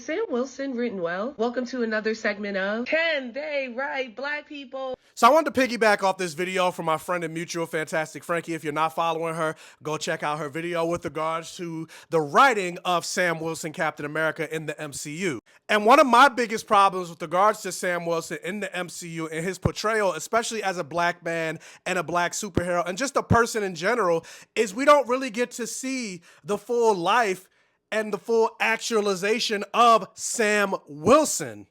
Sam Wilson written well. Welcome to another segment of Can They Write Black People? So I wanted to piggyback off this video from my friend and mutual Fantastic Frankie. If you're not following her, go check out her video with regards to the writing of Sam Wilson, Captain America in the MCU. And one of my biggest problems with regards to Sam Wilson in the MCU and his portrayal, especially as a black man and a black superhero and just a person in general, is we don't really get to see the full life and the full actualization of Sam Wilson.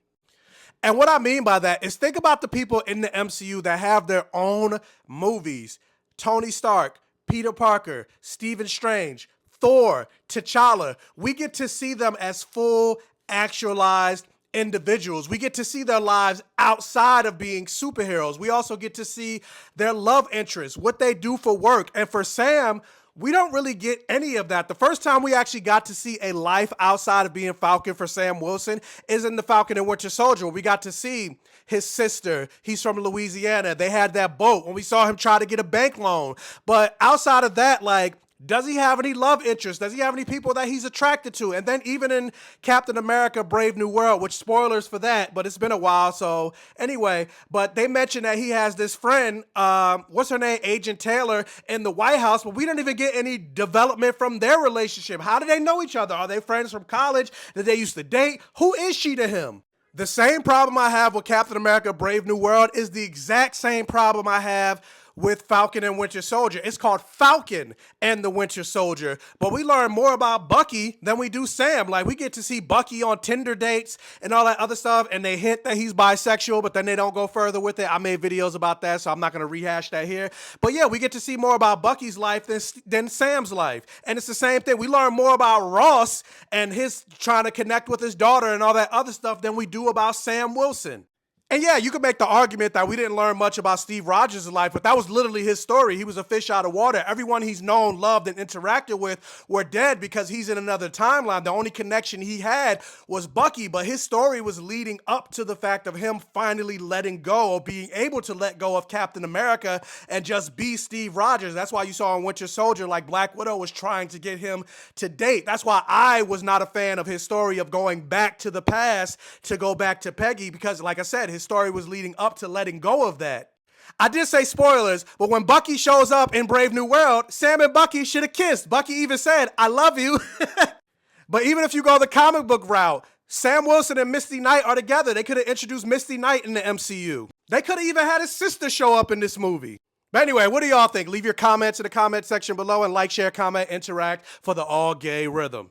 And what I mean by that is think about the people in the MCU that have their own movies. Tony Stark, Peter Parker, Stephen Strange, Thor, T'Challa. We get to see them as full, actualized individuals. We get to see their lives outside of being superheroes. We also get to see their love interests, what they do for work. And for Sam, we don't really get any of that. The first time we actually got to see a life outside of being Falcon for Sam Wilson is in The Falcon and Winter Soldier. We got to see his sister. He's from Louisiana. They had that boat when we saw him try to get a bank loan. But outside of that, like, does he have any love interests? Does he have any people that he's attracted to? And then even in Captain America Brave New World, which spoilers for that, but it's been a while, so anyway, but they mentioned that he has this friend, what's her name, Agent Taylor, in the White House, but we don't even get any development from their relationship. How do they know each other? Are they friends from college that they used to date? Who is she to him? The same problem I have with Captain America Brave New World is the exact same problem I have with Falcon and Winter Soldier. It's called Falcon and the Winter Soldier, but we learn more about Bucky than we do Sam. Like, we get to see Bucky on Tinder dates and all that other stuff, and they hint that he's bisexual, but then they don't go further with it. I made videos about that, so I'm not going to rehash that here. But yeah, we get to see more about Bucky's life than Sam's life. And it's the same thing. We learn more about Ross and his trying to connect with his daughter and all that other stuff than we do about Sam Wilson. And yeah, you could make the argument that we didn't learn much about Steve Rogers' life, but that was literally his story. He was a fish out of water. Everyone he's known, loved, and interacted with were dead because he's in another timeline. The only connection he had was Bucky, but his story was leading up to the fact of him finally letting go, or being able to let go of Captain America and just be Steve Rogers. That's why you saw in Winter Soldier, like, Black Widow was trying to get him to date. That's why I was not a fan of his story of going back to the past to go back to Peggy, because like I said, his story was leading up to letting go of that. I did say spoilers, but when Bucky shows up in Brave New World, Sam and Bucky should have kissed. Bucky even said, "I love you." But even if you go the comic book route, Sam Wilson and Misty Knight are together. They could have introduced Misty Knight in the MCU. They could have even had his sister show up in this movie. But anyway, what do y'all think? Leave your comments in the comment section below and like, share, comment, interact for the all gay rhythm.